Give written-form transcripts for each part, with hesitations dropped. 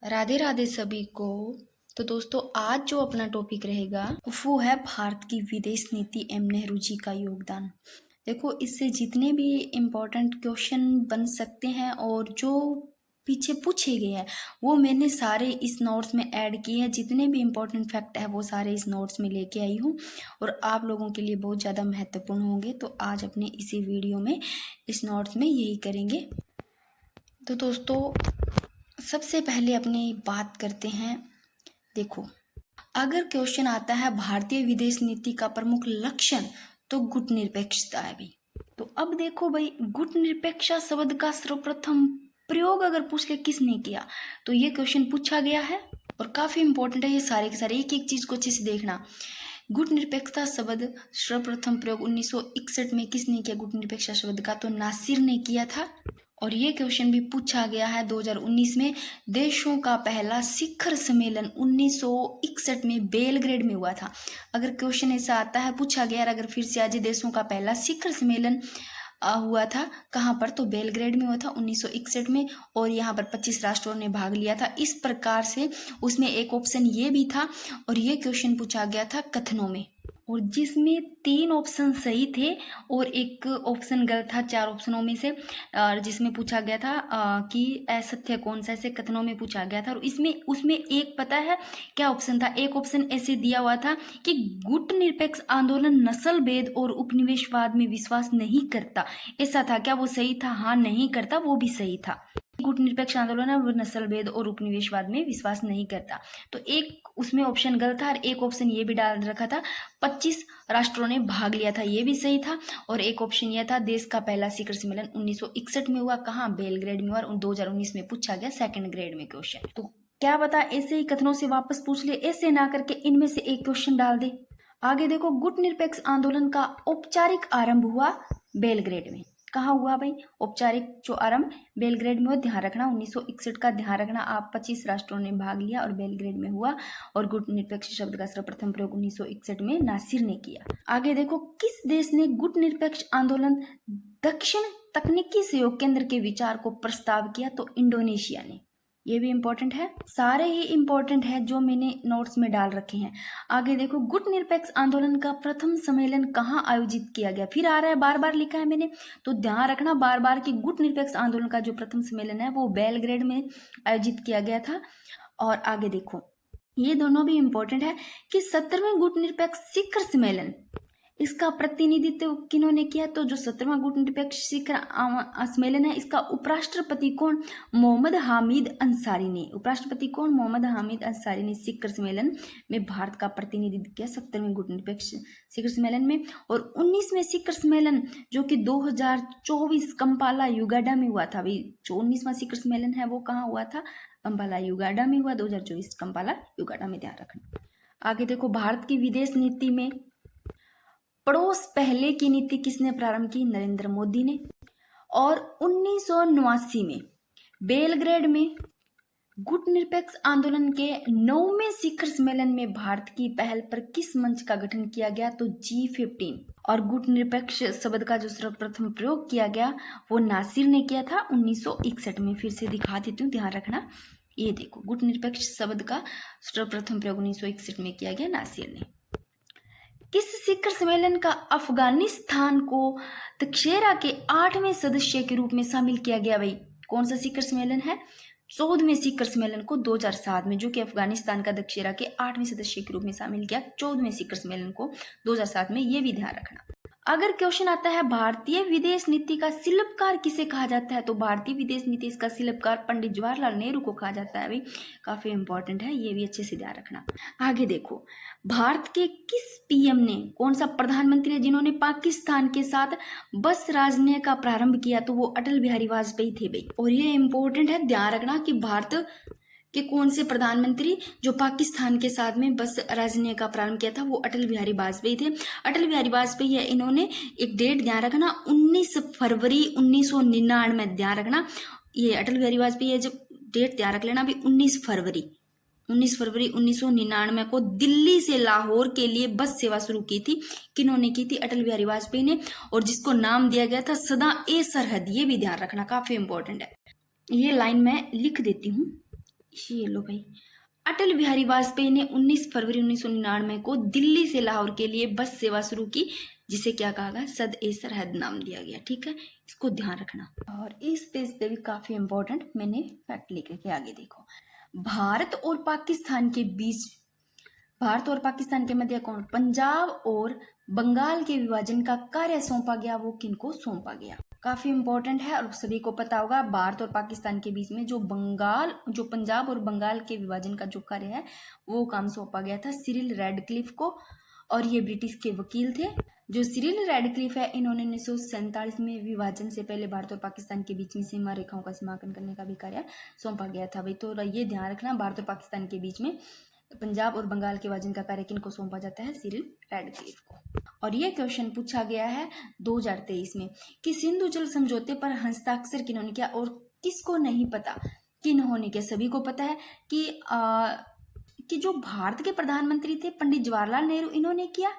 राधे राधे सभी को। तो दोस्तों आज जो अपना टॉपिक रहेगा वो है भारत की विदेश नीति एवं नेहरू जी का योगदान। देखो, इससे जितने भी इम्पोर्टेंट क्वेश्चन बन सकते हैं और जो पीछे पूछे गए हैं वो मैंने सारे इस नोट्स में ऐड किए हैं। जितने भी इम्पोर्टेंट फैक्ट है वो सारे इस नोट्स में लेके आई हूँ और आप लोगों के लिए बहुत ज़्यादा महत्वपूर्ण होंगे। तो आज अपने इसी वीडियो में इस नोट्स में यही करेंगे। तो दोस्तों सबसे पहले अपनी बात करते हैं। देखो, अगर क्वेश्चन आता है भारतीय विदेश नीति का प्रमुख लक्षण, तो गुटनिरपेक्षता है भाई। तो अब देखो भाई, गुटनिरपेक्षा शब्द का सर्वप्रथम प्रयोग अगर पूछ ले किसने किया, तो ये क्वेश्चन पूछा गया है और काफी इंपॉर्टेंट है। ये सारे के सारे एक एक चीज को अच्छे से देखना। गुटनिरपेक्षता शब्द सर्वप्रथम प्रयोग 1961 में किसने किया गुटनिरपेक्षता शब्द का, तो नासिर ने किया था। और ये क्वेश्चन भी पूछा गया है 2019 में। देशों का पहला शिखर सम्मेलन 1961 में बेलग्रेड में हुआ था। अगर क्वेश्चन ऐसा आता है पूछा गया, अगर फिर से आज देशों का पहला शिखर सम्मेलन हुआ था कहाँ पर, तो बेलग्रेड में हुआ था 1961 में और यहाँ पर 25 राष्ट्रों ने भाग लिया था। इस प्रकार से उसमें एक ऑप्शन ये भी था और ये क्वेश्चन पूछा गया था कथनों में, और जिसमें 3 ऑप्शन सही थे और एक ऑप्शन गलत था 4 ऑप्शनों में से। और जिसमें पूछा गया था कि असत्य कौन सा, ऐसे कथनों में पूछा गया था। और इसमें उसमें एक पता है क्या ऑप्शन था, एक ऑप्शन ऐसे दिया हुआ था कि गुटनिरपेक्ष आंदोलन नस्ल भेद और उपनिवेशवाद में विश्वास नहीं करता। ऐसा था क्या, वो सही था? हाँ, नहीं करता, वो भी सही था। गुटनिरपेक्ष आंदोलन है वो नस्ल भेद और उपनिवेशवाद में विश्वास नहीं करता। तो एक उसमें ऑप्शन गलत था और एक ऑप्शन ये भी डाल रखा था 25 राष्ट्रों ने भाग लिया था, ये भी सही था। और एक ऑप्शन यह था देश का पहला शिखर सम्मेलन 1961 में हुआ, कहाँ, बेलग्रेड में हुआ। और 2019 में पूछा गया सेकंड ग्रेड में क्वेश्चन। तो क्या बता, ऐसे ही कथनों से वापस पूछ ले, ऐसे ना करके इनमें से एक क्वेश्चन डाल दे। आगे देखो, गुटनिरपेक्ष आंदोलन का औपचारिक आरंभ हुआ बेलग्रेड में। कहाँ हुआ भाई औपचारिक जो आरंभ? बेलग्रेड में। ध्यान रखना 1961 का ध्यान रखना आप। 25 राष्ट्रों ने भाग लिया और बेलग्रेड में हुआ। और गुटनिरपेक्ष शब्द का सर्वप्रथम प्रयोग 1961 में नासिर ने किया। आगे देखो, किस देश ने गुटनिरपेक्ष आंदोलन दक्षिण तकनीकी सहयोग केंद्र के विचार को प्रस्ताव किया, तो इंडोनेशिया ने। ये भी इंपॉर्टेंट है, सारे ही इंपॉर्टेंट है जो मैंने नोट्स में डाल रखे हैं। आगे देखो, गुटनिरपेक्ष आंदोलन का प्रथम सम्मेलन कहाँ आयोजित किया गया? फिर आ रहा है, बार बार लिखा है मैंने, तो ध्यान रखना बार बार कि गुटनिरपेक्ष आंदोलन का जो प्रथम सम्मेलन है वो बेलग्रेड में आयोजित किया गया था। और आगे देखो, ये दोनों भी इंपॉर्टेंट है कि 17वें गुटनिरपेक्ष शिखर सम्मेलन, इसका प्रतिनिधित्व किन्होंने किया? तो जो 17वां गुटनिरपेक्ष शिखर सम्मेलन है इसका उपराष्ट्रपति कौन? मोहम्मद हामिद अंसारी ने। उपराष्ट्रपति कौन? मोहम्मद हामिद अंसारी ने शिखर सम्मेलन में भारत का प्रतिनिधित्व किया 17वें गुटनिरपेक्ष शिखर सम्मेलन में। और 19वें शिखर सम्मेलन जो कि 2024 कंपाला युगांडा में हुआ था। भाई जो 19वां शिखर सम्मेलन है वो कहाँ हुआ था? कंपाला युगांडा में हुआ। 2024 कंपाला युगांडा में, ध्यान रखना। आगे देखो, भारत की विदेश नीति में पड़ोस पहले की नीति किसने प्रारंभ की? नरेंद्र मोदी ने। और 1989 में बेलग्रेड में गुटनिरपेक्ष आंदोलन के 9वें शिखर सम्मेलन में भारत की पहल पर किस मंच का गठन किया गया? तो G15। और गुटनिरपेक्ष शब्द का जो सर्वप्रथम प्रयोग किया गया वो नासिर ने किया था 1961 में। फिर से दिखा देती हूँ, ध्यान रखना। ये देखो, गुटनिरपेक्ष शब्द का सर्वप्रथम प्रयोग 1961 में किया गया नासिर ने। किस शिखर सम्मेलन का अफगानिस्तान को तक्षेरा के 8वें सदस्य के रूप में शामिल किया गया? भाई कौन सा शिखर सम्मेलन है? 14वें शिखर सम्मेलन को 2007 में, जो कि अफगानिस्तान का दक्षेरा के 8वें सदस्य के रूप में शामिल किया 14वें शिखर सम्मेलन को 2007 में। ये भी ध्यान रखना। अगर क्वेश्चन आता है भारतीय विदेश नीति का शिल्पकार किसे कहा जाता है, तो भारतीय विदेश नीति इसका शिल्पकार पंडित जवाहरलाल नेहरू को कहा जाता है। भाई काफी इंपॉर्टेंट है, ये भी अच्छे से ध्यान रखना। आगे देखो, भारत के किस पीएम ने, कौन सा प्रधानमंत्री है जिन्होंने पाकिस्तान के साथ बस राजनीति का प्रारंभ किया? तो वो अटल बिहारी वाजपेयी थे भाई। और ये इंपॉर्टेंट है, ध्यान रखना कि भारत कि कौन से प्रधानमंत्री जो पाकिस्तान के साथ में बस राजनीति का प्रारंभ किया था वो अटल बिहारी वाजपेयी थे। अटल बिहारी वाजपेयी है, इन्होंने एक डेट ध्यान रखना 19 फरवरी 1999, ध्यान रखना। ये अटल बिहारी वाजपेयी है, जब डेट ध्यान रख लेना अभी 19 फरवरी 1999 को दिल्ली से लाहौर के लिए बस सेवा शुरू की थी। किन्होंने की थी? अटल बिहारी वाजपेयी ने। और जिसको नाम दिया गया था सदा ए सरहद, ये भी ध्यान रखना, काफी इंपॉर्टेंट है। ये लाइन मैं लिख देती हूँ, ये लो भाई, अटल बिहारी वाजपेयी ने 19 फरवरी 1999 को दिल्ली से लाहौर के लिए बस सेवा शुरू की, जिसे क्या कहा गया, सद ए सरहद नाम दिया गया। ठीक है, इसको ध्यान रखना। और इस पेज पे भी काफी इंपॉर्टेंट मैंने फैक्ट लेकर के आगे देखो। भारत और पाकिस्तान के बीच, भारत और पाकिस्तान के मध्य कौन, पंजाब और बंगाल के विभाजन का कार्य सौंपा गया, वो किनको सौंपा गया। काफी इंपॉर्टेंट है और सभी को पता होगा, भारत और पाकिस्तान के बीच में जो पंजाब और बंगाल के विभाजन का जो कार्य है वो काम सौंपा गया था सिरिल रैडक्लिफ को, और ये ब्रिटिश के वकील थे। जो सिरिल रैडक्लिफ है, इन्होंने 1947 में विभाजन से पहले भारत और पाकिस्तान के बीच में सीमा रेखाओं का सीमांकन करने का भी कार्य सौंपा गया था भाई। तो ये ध्यान रखना, भारत और पाकिस्तान के बीच में पंजाब और बंगाल के विभाजन का कार्य किनको सौंपा जाता है, सिरिल रैडक्लिफ को। और ये क्वेश्चन पूछा गया है 2023 में कि सिंधु जल समझौते पर हस्ताक्षर किन्होंने किया, और किसको नहीं पता, किन्होंने किया, सभी को पता है कि जो भारत के प्रधानमंत्री थे पंडित जवाहरलाल नेहरू, इन्होंने किया,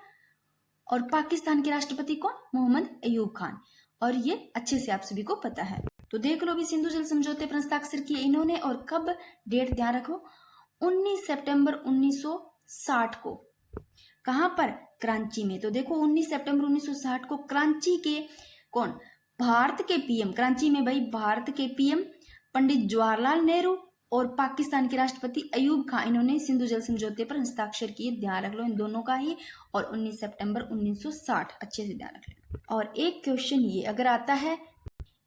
और पाकिस्तान के राष्ट्रपति कौन, मोहम्मद अयूब खान। और ये अच्छे से आप सभी को पता है। तो देख लो भी, सिंधु जल समझौते पर हस्ताक्षर किए इन्होंने, और कब, डेट ध्यान रखो, 19 सितंबर 1960 को। कहां पर, कराची में। तो देखो 19 सितंबर 1960 को कराची के कौन, भारत के पीएम, कराची में भाई भारत के पीएम पंडित जवाहरलाल नेहरू और पाकिस्तान के राष्ट्रपति अयूब खान, इन्होंने सिंधु जल समझौते पर हस्ताक्षर किए। ध्यान रख लो इन दोनों का ही, और 19 सितंबर 1960, अच्छे से ध्यान रख लेना। और एक क्वेश्चन ये अगर आता है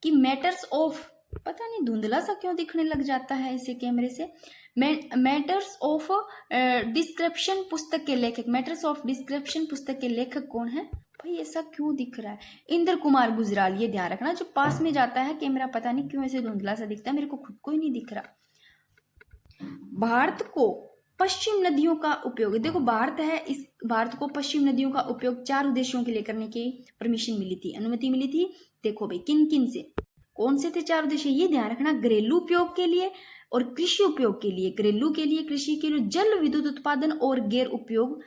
कि मैटर्स ऑफ, पता नहीं धुंधला सा क्यों दिखने लग जाता है इसे कैमरे से, मैटर्स ऑफ डिस्क्रिप्शन पुस्तक के लेखक, मैटर्स ऑफ डिस्क्रिप्शन पुस्तक के लेखक कौन है भाई, ऐसा क्यों दिख रहा है, इंद्र कुमार गुजराल। ये ध्यान रखना, जो पास में जाता है कैमरा पता नहीं क्यों ऐसे धुंधला सा दिखता है, मेरे को खुद को ही नहीं दिख रहा। भारत को पश्चिम नदियों का उपयोग, देखो भारत है, इस भारत को पश्चिम नदियों का उपयोग 4 उद्देश्यों के लिए करने की परमिशन मिली थी, अनुमति मिली थी। देखो भाई किन किन से, कौन से थे 4 उद्देश्य, ये ध्यान रखना, घरेलू उपयोग के लिए और कृषि उपयोग के लिए, घरेलू के लिए, कृषि के लिए, जल विद्युत उत्पादन और गैर उपयोग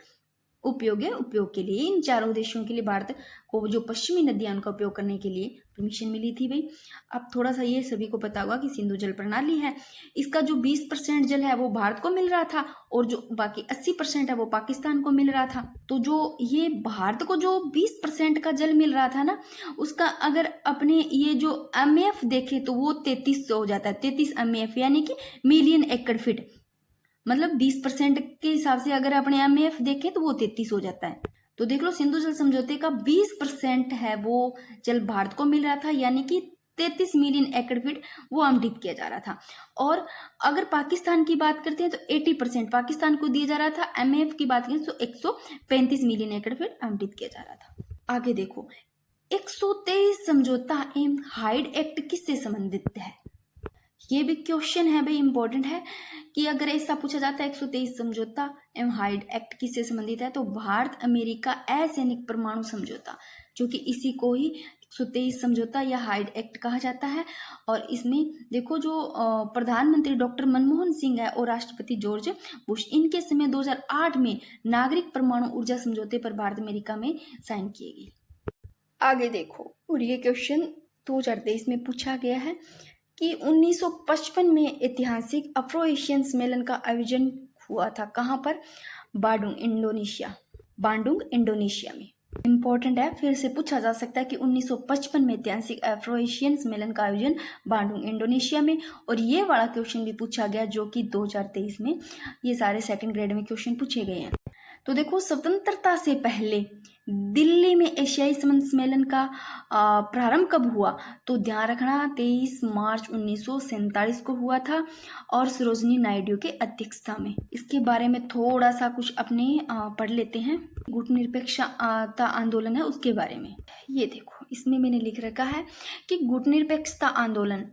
के लिए, इन 4 उद्देश्यों के लिए भारत को जो पश्चिमी नदियां उनका उपयोग करने के लिए परमिशन मिली थी भाई। अब थोड़ा सा ये सभी को पता होगा कि सिंधु जल प्रणाली है, इसका जो 20% जल है वो भारत को मिल रहा था, और जो बाकी 80% है वो पाकिस्तान को मिल रहा था। तो जो ये भारत को जो 20% का जल मिल रहा था ना, उसका अगर अपने ये जो MF देखे तो वो 3300 हो जाता है, 33 MF यानी कि मिलियन एकड़ फीट, मतलब 20% के हिसाब से अगर अपने MF देखें तो वो 33 हो जाता है। तो देख लो सिंधु जल समझौते का 20% है वो जल भारत को मिल रहा था, यानी कि 33 मिलियन एकड़ फीट वो आवंटित किया जा रहा था। और अगर पाकिस्तान की बात करते हैं तो 80% पाकिस्तान को दिया जा रहा था, MF की बात करें तो 135 मिलियन एकड़ फीट आवंटित किया जा रहा था। आगे देखो 123 समझौता एवं हाइड एक्ट किससे संबंधित है, ये भी क्वेश्चन है भाई, इंपॉर्टेंट है कि अगर ऐसा पूछा जाता है 123 समझौता एवं हाइड एक्ट किससे संबंधित है, तो भारत अमेरिका असैनिक परमाणु समझौता, जो कि इसी को ही 123 समझौता या हाइड एक्ट कहा जाता है। और इसमें देखो जो प्रधानमंत्री डॉक्टर मनमोहन सिंह है और राष्ट्रपति जॉर्ज बुश, इनके समय 2008 में नागरिक परमाणु ऊर्जा समझौते पर भारत अमेरिका में साइन किए गए। आगे देखो, और ये क्वेश्चन 2023 में पूछा गया है कि 1955 में ऐतिहासिक अफ्रो एशियन सम्मेलन का आयोजन हुआ था, कहाँ पर, बांडुंग इंडोनेशिया में। इंपॉर्टेंट है, फिर से पूछा जा सकता है कि 1955 में ऐतिहासिक अफ्रो एशियन सम्मेलन का आयोजन बांडुंग इंडोनेशिया में। और ये वाला क्वेश्चन भी पूछा गया जो कि 2023 में, ये सारे सेकंड ग्रेड में क्वेश्चन पूछे गए हैं। तो देखो स्वतंत्रता से पहले दिल्ली में एशियाई संबंध सम्मेलन का प्रारंभ कब हुआ, तो ध्यान रखना 23 मार्च 1947 को हुआ था, और सरोजनी नायडू के अध्यक्षता में। इसके बारे में थोड़ा सा कुछ अपने पढ़ लेते हैं, गुटनिरपेक्षता आंदोलन है उसके बारे में। ये देखो इसमें मैंने लिख रखा है कि गुटनिरपेक्षता आंदोलन,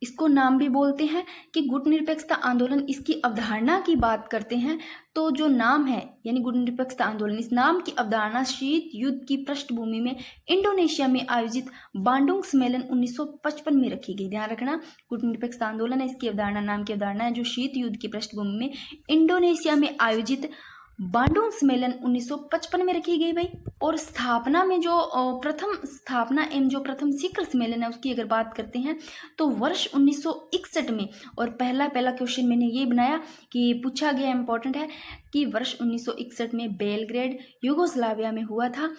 इसको नाम भी बोलते हैं कि गुटनिरपेक्षता आंदोलन, इसकी अवधारणा की बात करते हैं तो जो नाम है यानी गुटनिरपेक्षता आंदोलन, इस नाम की अवधारणा शीत युद्ध की पृष्ठभूमि में इंडोनेशिया में आयोजित बांडुंग सम्मेलन 1955 में रखी गई। ध्यान रखना, गुटनिरपेक्षता आंदोलन है, इसकी अवधारणा, नाम की अवधारणा है जो शीत युद्ध की पृष्ठभूमि में इंडोनेशिया में आयोजित बांडुंग सम्मेलन 1955 में रखी गई भाई। और स्थापना में जो प्रथम स्थापना एवं जो प्रथम शिखर सम्मेलन है उसकी अगर बात करते हैं तो वर्ष 1961 में। और पहला क्वेश्चन मैंने ये बनाया कि पूछा गया, इंपॉर्टेंट है, कि वर्ष 1961 में बेलग्रेड यूगोस्लाविया में हुआ था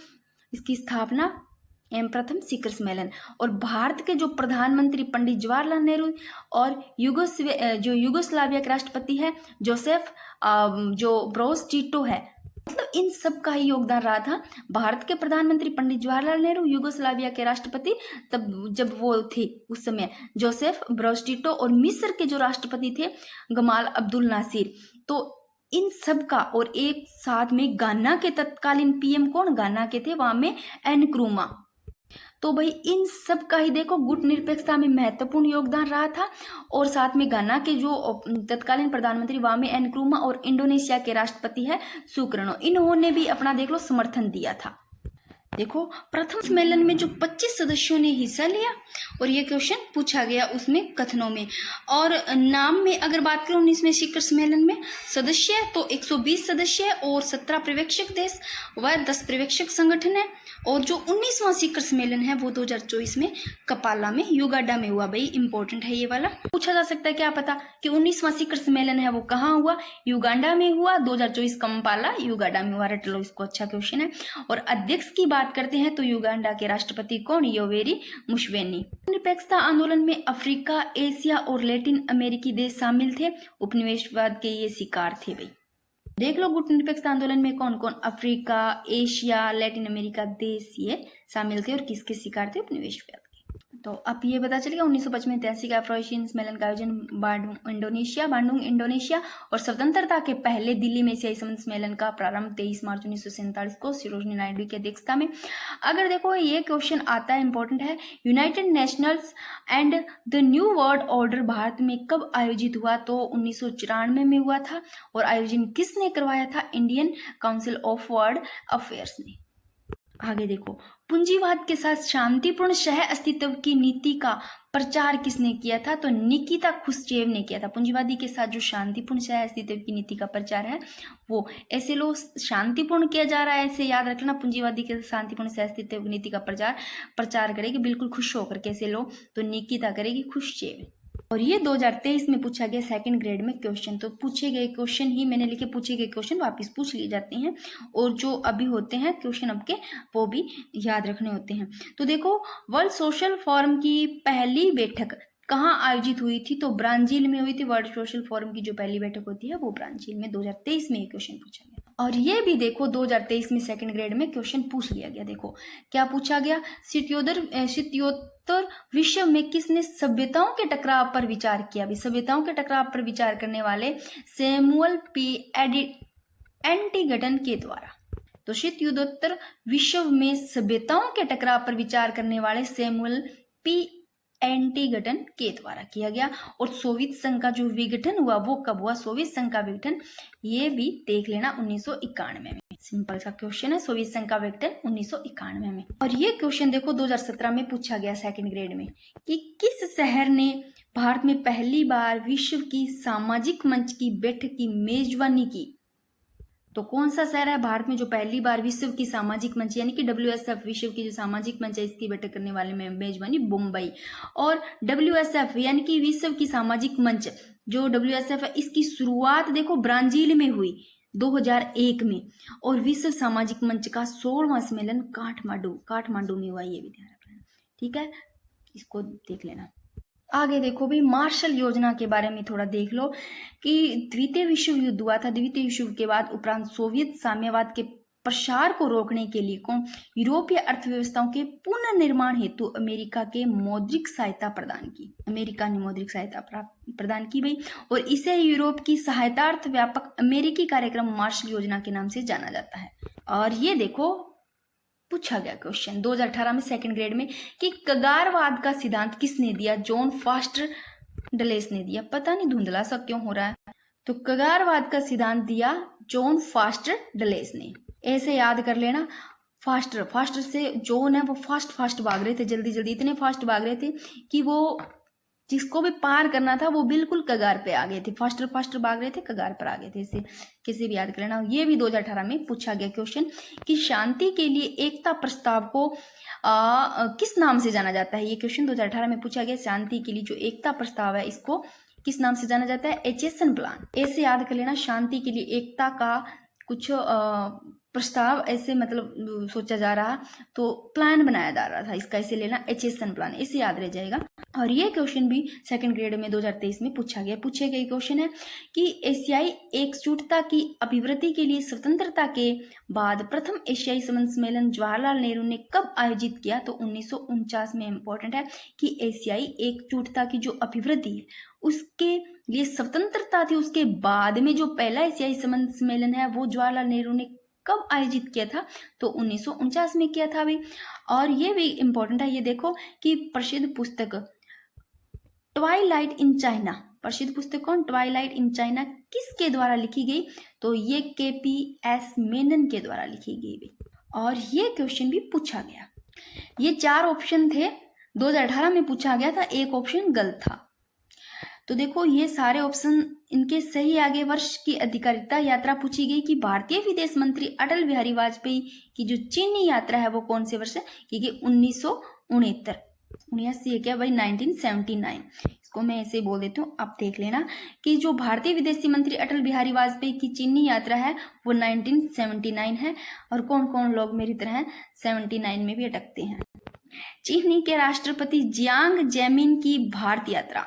इसकी स्थापना एवं प्रथम शिखर सम्मेलन। और भारत के जो प्रधानमंत्री पंडित जवाहरलाल नेहरू और यूगोस्लाविया के राष्ट्रपति है जोसेफ जो ब्रोज टीटो है, मतलब इन सब का ही योगदान रहा था। भारत के प्रधानमंत्री पंडित जवाहरलाल नेहरू, यूगोस्लाविया के राष्ट्रपति तब जब वो थे उस समय जोसेफ ब्रोज टीटो, और मिस्र के जो राष्ट्रपति थे गमाल अब्दुल नासिर। तो इन सब का, और एक साथ में गाना के तत्कालीन पीएम कौन गाना के थे, वहां में एनक्रूमा। तो भाई इन सब का ही देखो गुट निरपेक्षता में महत्वपूर्ण योगदान रहा था। और साथ में गाना के जो तत्कालीन प्रधानमंत्री वामे एनक्रूमा और इंडोनेशिया के राष्ट्रपति है सुकर्णो, इन्होंने भी अपना देख लो समर्थन दिया था। देखो प्रथम सम्मेलन में जो 25 सदस्यों ने हिस्सा लिया, और ये क्वेश्चन पूछा गया उसमें कथनों में। और नाम में अगर बात करूं 19वें शिखर सम्मेलन में सदस्य तो 120 सदस्य है और 17 पर्यवेक्षक देश व 10 पर्यवेक्षक संगठन है। और जो 19वां शिखर सम्मेलन है वो 2024 में कपाला में युगांडा में हुआ। भाई इंपॉर्टेंट है ये वाला, पूछा जा सकता है क्या पता कि 19वां शिखर सम्मेलन है वो कहाँ हुआ, युगांडा में हुआ, 2024 कम्पाला युगांडा में हुआ। रट लो इसको, अच्छा क्वेश्चन है। और अध्यक्ष की बात करते हैं तो युगांडा के राष्ट्रपति कौन, योवेरी मुसेवेनी। निरपेक्षता आंदोलन में अफ्रीका, एशिया और लैटिन अमेरिकी देश शामिल थे, उपनिवेशवाद के ये शिकार थे। भाई देख लो गुट निरपेक्षता आंदोलन में कौन कौन, अफ्रीका, एशिया, लैटिन अमेरिका देश ये शामिल थे और किसके शिकार थे, उपनिवेशवाद के। तो अब ये पता चलेगा 1955 में 83 का अफ्रीकन सम्मेलन का आयोजन बांडुंग इंडोनेशिया। और स्वतंत्रता के पहले दिल्ली में एशियाई सम्मेलन का प्रारंभ 23 मार्च 1947 को सरोजिनी नायडू की अध्यक्षता में। अगर देखो ये क्वेश्चन आता है, इंपॉर्टेंट है, United Nations and the new world order Bharat में कब आयोजित हुआ, तो 1994 में हुआ था। और आयोजन किसने करवाया था, Indian council of world affairs ने। आगे देखो पूंजीवाद के साथ शांतिपूर्ण सह अस्तित्व की नीति का प्रचार किसने किया था, तो निकिता खुश्चेव ने किया था। पूंजीवादी के साथ जो शांतिपूर्ण सह अस्तित्व की नीति का प्रचार है वो ऐसे लो शांतिपूर्ण किया जा रहा है, ऐसे याद रखना। पूंजीवादी के शांतिपूर्ण सह अस्तित्व की नीति का प्रचार करेगी बिल्कुल खुश होकर, कैसे लो, तो निकिता करेगी खुश्चेव। और ये 2023 में पूछा गया सेकंड ग्रेड में क्वेश्चन। तो पूछे गए क्वेश्चन ही मैंने लिखे, पूछे गए क्वेश्चन वापस पूछ लिए जाते हैं, और जो अभी होते हैं क्वेश्चन अब के वो भी याद रखने होते हैं। तो देखो वर्ल्ड सोशल फोरम की पहली बैठक कहाँ आयोजित हुई थी, तो ब्राजील में हुई थी। वर्ल्ड सोशल फोरम की जो पहली बैठक होती है वो ब्राजील में 2023 में ये क्वेश्चन पूछा गया। और ये भी देखो 2023 में सेकंड ग्रेड में क्वेश्चन पूछ लिया गया। देखो क्या पूछा गया, शीतोत्तर विश्व में किसने सभ्यताओं के टकराव पर विचार किया। भी सभ्यताओं के टकराव पर विचार करने वाले सैमुअल पी एंटिगटन के द्वारा। तो शीतोत्तर विश्व में सभ्यताओं के टकराव पर विचार करने वाले सैमुअल पी एंटिगटन के द्वारा किया गया। और सोवियत संघ का जो विघटन हुआ वो कब हुआ, सोवियत संघ का विघटन ये भी देख लेना 1991 में। सिंपल सा क्वेश्चन है, सोवियत संघ का विघटन 1991 में। और ये क्वेश्चन देखो 2017 में पूछा गया सेकंड ग्रेड में कि किस शहर ने भारत में पहली बार विश्व की सामाजिक मंच की बैठक की मेजबानी की। तो कौन सा शहर है भारत में जो पहली बार विश्व की सामाजिक मंच यानी कि WSF विश्व की जो सामाजिक मंच है इसकी बैठक करने वाले में मेजबानी मुंबई। और WSF यानी कि विश्व की सामाजिक मंच जो WSF है इसकी शुरुआत देखो ब्राजील में हुई 2001 में। और विश्व सामाजिक मंच का 16वां सम्मेलन काठमांडू में हुआ, ये भी ध्यान रखना, ठीक है, इसको देख लेना। आगे देखो भी मार्शल योजना के बारे में थोड़ा देख लो कि द्वितीय विश्व युद्ध हुआ था। द्वितीय विश्व युद्ध के बाद उपरांत सोवियत साम्यवाद के प्रसार को रोकने के लिए कौन यूरोपीय अर्थव्यवस्थाओं के पुनर्निर्माण हेतु अमेरिका ने मौद्रिक सहायता प्रदान की भाई। और इसे यूरोप की सहायतार्थ व्यापक अमेरिकी कार्यक्रम मार्शल योजना के नाम से जाना जाता है। और ये देखो पूछा गया क्वेश्चन 2018 में सेकंड ग्रेड में कि कगारवाद का सिद्धांत किसने दिया, जॉन फास्टर डलेस ने दिया। पता नहीं धुंधला सा क्यों हो रहा है, तो कगारवाद का सिद्धांत दिया जॉन फास्टर डलेस ने, ऐसे याद कर लेना। फास्टर से जॉन है वो फास्ट भाग रहे थे, जल्दी इतने फास्ट भाग रहे थे कि वो जिसको भी पार करना था वो बिल्कुल कगार पे आ गए थे, फास्टर फास्टर भाग रहे थे, कगार पर आ गए थे। इसे किसी भी याद कर लेना। ये भी 2018 में पूछा गया क्वेश्चन कि शांति के लिए एकता प्रस्ताव को किस नाम से जाना जाता है। ये क्वेश्चन 2018 में पूछा गया। शांति के लिए जो एकता प्रस्ताव है इसको किस नाम से जाना जाता है? Acheson plan. ऐसे याद कर लेना। शांति के लिए एकता का कुछ प्रस्ताव ऐसे मतलब सोचा जा रहा, तो प्लान बनाया जा रहा था इसका, इसे लेना एचेसन प्लान, इसे याद रह जाएगा। और ये क्वेश्चन भी सेकंड ग्रेड में 2023 में पूछा गया। पूछे गए क्वेश्चन है कि एशियाई एकजुटता की अभिवृद्धि के लिए स्वतंत्रता के बाद प्रथम एशियाई सम्मेलन जवाहरलाल नेहरू ने कब आयोजित किया? तो 1949 में। इंपॉर्टेंट है कि एशियाई एकजुटता की जो अभिवृद्धि है उसके लिए स्वतंत्रता थी, उसके बाद में जो पहला एशियाई सम्मेलन है वो जवाहरलाल नेहरू ने कब आयोजित किया था? तो 1949 में किया था भाई। और ये भी इंपॉर्टेंट है, ये देखो कि प्रसिद्ध पुस्तक ट्वाइलाइट इन चाइना, प्रसिद्ध पुस्तक कौन? ट्वाइलाइट इन चाइना किसके द्वारा लिखी गई? तो ये KPS मेनन के द्वारा लिखी गई। और ये क्वेश्चन भी पूछा गया। ये 4 ऑप्शन थे, 2018 में पूछा गया था, एक ऑप्शन गलत था। तो देखो ये सारे ऑप्शन इनके सही आगे। वर्ष की अधिकारिता यात्रा पूछी गई कि भारतीय विदेश मंत्री अटल बिहारी वाजपेयी की जो चीनी यात्रा है वो कौन से वर्ष है? क्योंकि 1969 है क्या भाई? 1979। इसको मैं ऐसे बोल देती हूँ, आप देख लेना कि जो भारतीय विदेशी मंत्री अटल बिहारी वाजपेयी की चीनी यात्रा है वो 1979 है। और कौन कौन लोग मेरी तरह 79 में भी अटकते हैं। चीनी के राष्ट्रपति जियांग जेमिन की भारत यात्रा,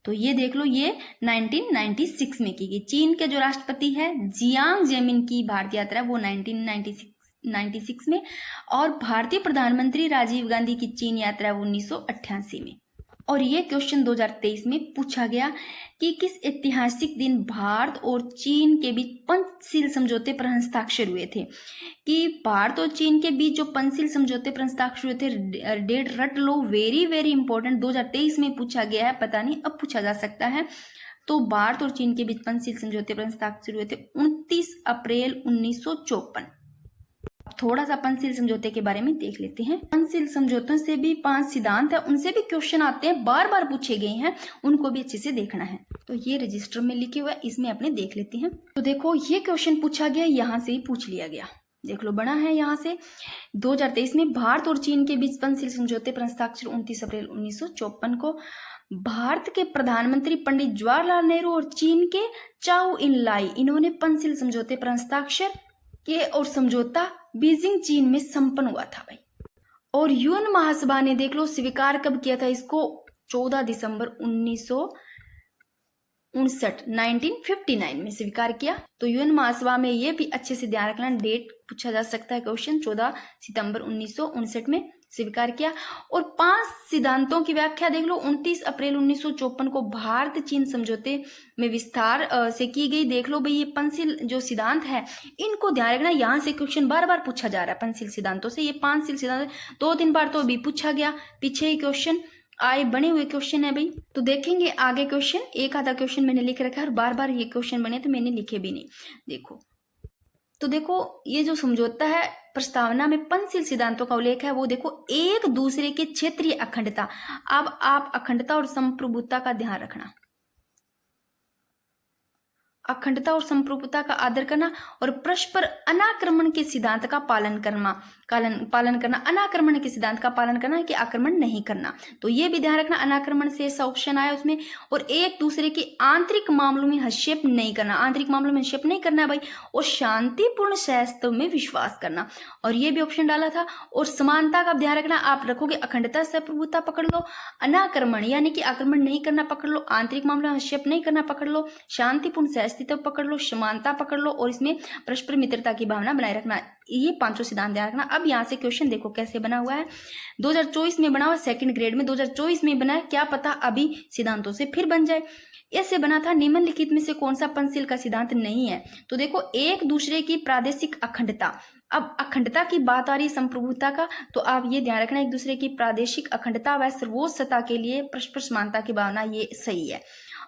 तो ये देख लो, ये 1996 में की गई। चीन के जो राष्ट्रपति है जियांग जेमिन की भारत यात्रा वो 1996 में। और भारतीय प्रधानमंत्री राजीव गांधी की चीन यात्रा 1988 में। और ये क्वेश्चन 2023 में पूछा गया कि किस ऐतिहासिक दिन भारत और चीन के बीच पंचशील समझौते पर हस्ताक्षर हुए थे? कि भारत और चीन के बीच जो पंचशील समझौते पर हस्ताक्षर हुए थे, डेट रट लो, वेरी वेरी इंपॉर्टेंट, 2023 में पूछा गया है, पता नहीं अब पूछा जा सकता है। तो भारत और चीन के बीच पंचशील समझौते पर हस्ताक्षर हुए थे 29 अप्रैल 1954। थोड़ा सा पंचशील समझौते के बारे में देख लेते हैं। पंचशील समझौतों से भी 5 सिद्धांत है, उनसे भी क्वेश्चन आते हैं, बार बार पूछे गए हैं, उनको भी अच्छे से देखना है। तो ये रजिस्टर में लिखे हुए, इसमें अपने देख लेते हैं। तो देखो ये क्वेश्चन पूछा गया, यहाँ से ही पूछ लिया गया, देख लो बना है यहाँ से। 2023 में भारत और चीन के बीच पंचशील समझौते पर हस्ताक्षर 29 अप्रैल 1954 को। भारत के प्रधानमंत्री पंडित जवाहरलाल नेहरू और चीन के चाउ इन लाई, इन्होंने पंचशील समझौते पर हस्ताक्षर किए और समझौता बीजिंग चीन में संपन्न हुआ था भाई। और यूएन महासभा ने देख लो स्वीकार कब किया था इसको? 14 दिसंबर 1959 में स्वीकार किया। तो यूएन महासभा में ये भी अच्छे से ध्यान रखना, डेट पूछा जा सकता है क्वेश्चन। 14 सितंबर 1959 में स्वीकार किया। और 5 सिद्धांतों की व्याख्या देख लो, 29 अप्रैल 1954 को भारत चीन समझौते में विस्तार से की गई। देख लो भाई ये पंचशील जो सिद्धांत है इनको ध्यान रखना, यहाँ से क्वेश्चन बार बार पूछा जा रहा है पंचशील सिद्धांतों से। ये 5 सिद्धांत 2-3 बार तो अभी पूछा गया, पीछे ही क्वेश्चन आए, बने हुए क्वेश्चन है भाई। तो देखेंगे आगे क्वेश्चन, एक आधा क्वेश्चन मैंने लिख रखा है और बार बार ये क्वेश्चन बने तो मैंने लिखे भी नहीं। देखो तो देखो ये जो समझौता है प्रस्तावना में पंचशील सिद्धांतों का उल्लेख है, वो देखो एक दूसरे के क्षेत्रीय अखंडता। अब आप अखंडता और संप्रभुता का ध्यान रखना, अखंडता और संप्रभुता का आदर करना और परस्पर अनाक्रमण के सिद्धांत का पालन करना, अनाक्रमण के सिद्धांत का पालन करना कि आक्रमण नहीं करना। तो ये भी ध्यान रखना, अनाक्रमण से ऐसा ऑप्शन आया उसमें। और एक दूसरे के आंतरिक मामलों में हस्तक्षेप नहीं करना, आंतरिक मामलों में हस्तक्षेप नहीं करना है भाई। और शांतिपूर्ण सहस्त्र में विश्वास करना, और ये भी ऑप्शन डाला था। और समानता का ध्यान रखना, आप रखोगे अखंडता संप्रभुता पकड़ लो, अनाक्रमण यानी कि आक्रमण नहीं करना पकड़ लो, आंतरिक मामलों में हस्तक्षेप नहीं करना पकड़ लो, शांतिपूर्ण सहस्तित्व पकड़ लो, समानता पकड़ लो, और इसमें परस्पर मित्रता की भावना बनाए रखना। ये 5 सिद्धांत ध्यान रखना। अब यहाँ से क्वेश्चन देखो कैसे बना हुआ है, 2024 में बना हुआ, सेकंड ग्रेड में 2024 में बना है, क्या पता अभी सिद्धांतों से फिर बन जाए। ऐसे बना था, निम्नलिखित में से कौन सा पंचशील का सिद्धांत नहीं है? तो देखो एक दूसरे की प्रादेशिक अखंडता। अब अखंडता की बात आ रही संप्रभुता का, तो आप ये ध्यान रखना एक दूसरे की प्रादेशिक अखंडता व सर्वोच्चता के लिए परस्पर समानता की भावना, ये सही है।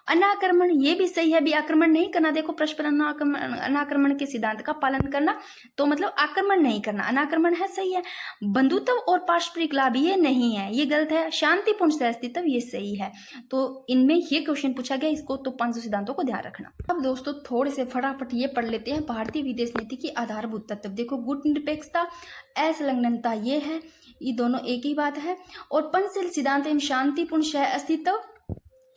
अनाक्रमण ये भी सही है, भी आक्रमण नहीं करना। देखो परस्पर अनाक्रमण के सिद्धांत का पालन करना, तो मतलब आक्रमण नहीं करना, अनाक्रमण है, सही है। बंधुत्व और पारस्परिक लाभ ये नहीं है, ये गलत है। शांतिपूर्ण सहअस्तित्व ये सही है। तो इनमें ये क्वेश्चन पूछा गया इसको, तो 5 सिद्धांतों को ध्यान रखना। अब दोस्तों थोड़े से फटाफट ये पढ़ लेते हैं भारतीय विदेश नीति की आधारभूत तत्व। देखो गुट निरपेक्षता, असंलग्नता ये है, ये दोनों एक ही बात है। और पंचशील सिद्धांत एवं शांतिपूर्ण सह अस्तित्व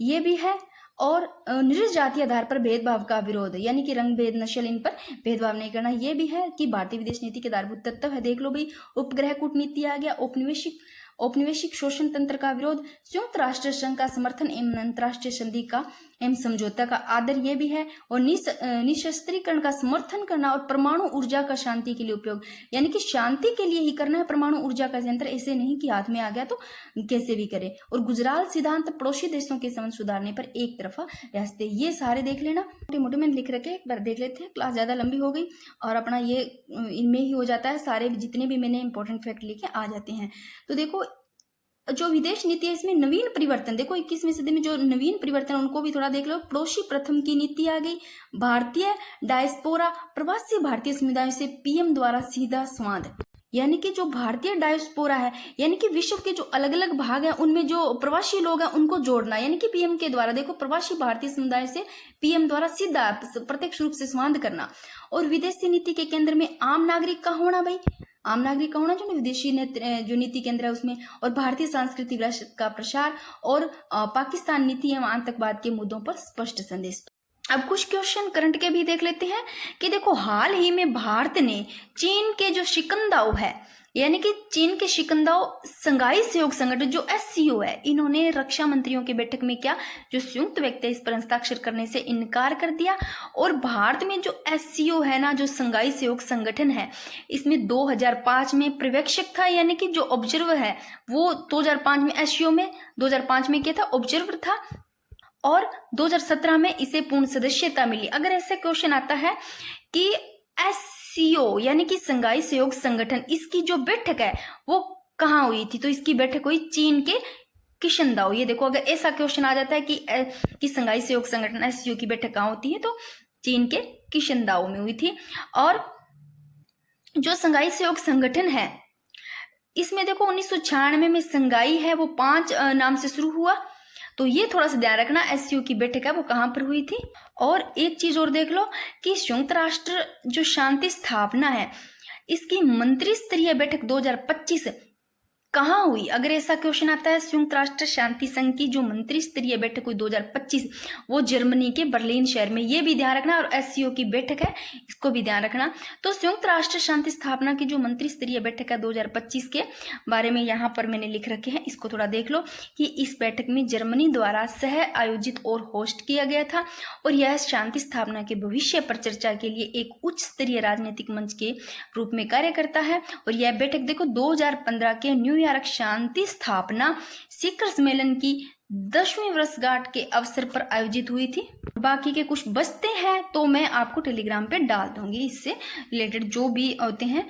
ये भी है। और निर्जाति आधार पर भेदभाव का विरोध, यानी कि रंग भेद, नस्ल, इन पर भेदभाव नहीं करना, ये भी है कि भारतीय विदेश नीति के आधारभूत तत्व है। देख लो भाई, उपग्रह कूटनीति आ गया, औपनिवेशिक शोषण तंत्र का विरोध, संयुक्त राष्ट्र संघ का समर्थन एवं अंतर्राष्ट्रीय संधि का एवं समझौता का आदर ये भी है। और निशस्त्रीकरण का समर्थन करना और परमाणु ऊर्जा का शांति के लिए उपयोग, यानी कि शांति के लिए ही करना है परमाणु ऊर्जा का यंत्र, ऐसे नहीं कि हाथ में आ गया तो कैसे भी करे। और गुजराल सिद्धांत, पड़ोसी देशों के संबंध सुधारने पर एक तरफा रियासतें, ये सारे देख लेना, मोटे मोटे मैंने लिख रखे, एक बार देख लेते हैं, क्लास ज्यादा लंबी हो गई और अपना ये इनमें ही हो जाता है, सारे जितने भी मैंने इंपॉर्टेंट फैक्ट लिखे आ जाते हैं। तो देखो जो विदेश नीति है इसमें नवीन परिवर्तन, देखो 21वीं सदी में जो नवीन परिवर्तन उनको भी थोड़ा देख लो। पड़ोसी प्रथम की नीति आ गई, भारतीय डायस्पोरा, प्रवासी भारतीय समुदायों से पीएम द्वारा सीधा संवाद, यानी कि जो भारतीय डायस्पोरा है, यानी कि विश्व के जो अलग अलग भाग है उनमें जो प्रवासी लोग हैं उनको जोड़ना, यानी कि पीएम के द्वारा। देखो प्रवासी भारतीय समुदाय से पीएम द्वारा सीधा प्रत्यक्ष रूप से संवाद करना। और विदेशी नीति के केंद्र में आम नागरिक का होना, भाई आम नागरिक का होना जो विदेशी जो नीति केंद्र है उसमें। और भारतीय सांस्कृतिक विरासत का प्रसार और पाकिस्तान नीति एवं आतंकवाद के मुद्दों पर स्पष्ट संदेश। अब कुछ क्वेश्चन करंट के भी देख लेते हैं कि देखो हाल ही में भारत ने चीन के जो शिकंदाओ है, यानी कि चीन के शिकंदाओ संघाई सहयोग संगठन जो एससीओ है, इन्होंने रक्षा मंत्रियों की बैठक में क्या जो संयुक्त व्यक्ति इस पर हस्ताक्षर करने से इनकार कर दिया। और भारत में जो एससीओ है ना, जो संघाई सहयोग संगठन है, इसमें 2005 में पर्यवेक्षक था, यानी कि जो ऑब्जर्वर है वो 2005 में एससीओ में 2005 में क्या था, ऑब्जर्वर था। और 2017 में इसे पूर्ण सदस्यता मिली। अगर ऐसे क्वेश्चन आता है कि एससीओ यानी कि संघाई सहयोग संगठन, इसकी जो बैठक है वो कहाँ हुई थी, तो इसकी बैठक हुई चीन के किशनदाओ। ये देखो अगर ऐसा क्वेश्चन आ जाता है कि संघाई सहयोग संगठन एससीओ की बैठक कहाँ होती है, तो चीन के किशनदाओ में हुई थी। और जो संघाई सहयोग संगठन है इसमें देखो 1996 में संघाई है वो 5 नाम से शुरू हुआ, तो ये थोड़ा सा ध्यान रखना, एससीओ की बैठक है वो कहाँ पर हुई थी। और एक चीज और देख लो कि संयुक्त राष्ट्र जो शांति स्थापना है इसकी मंत्री स्तरीय बैठक 2025 कहाँ हुई। अगर ऐसा क्वेश्चन आता है संयुक्त राष्ट्र शांति संघ की जो मंत्री स्तरीय बैठक हुई 2025, वो जर्मनी के बर्लिन शहर में, ये भी ध्यान रखना। और एससीओ की बैठक है इसको भी ध्यान रखना। तो संयुक्त राष्ट्र शांति स्थापना की जो मंत्री स्तरीय बैठक है 2025 के बारे में यहाँ पर मैंने लिख रखे हैं, इसको थोड़ा देख लो कि इस बैठक में जर्मनी द्वारा सह आयोजित और होस्ट किया गया था। और यह शांति स्थापना के भविष्य पर चर्चा के लिए एक उच्च स्तरीय राजनीतिक मंच के रूप में कार्य करता है। और यह बैठक देखो 2015 के न्यूयॉर्क शांति स्थापना शिखर सम्मेलन की 10वीं वर्षगांठ के अवसर पर आयोजित हुई थी। बाकी के कुछ बचते हैं तो मैं आपको टेलीग्राम पे डाल दूंगी, इससे रिलेटेड जो भी होते हैं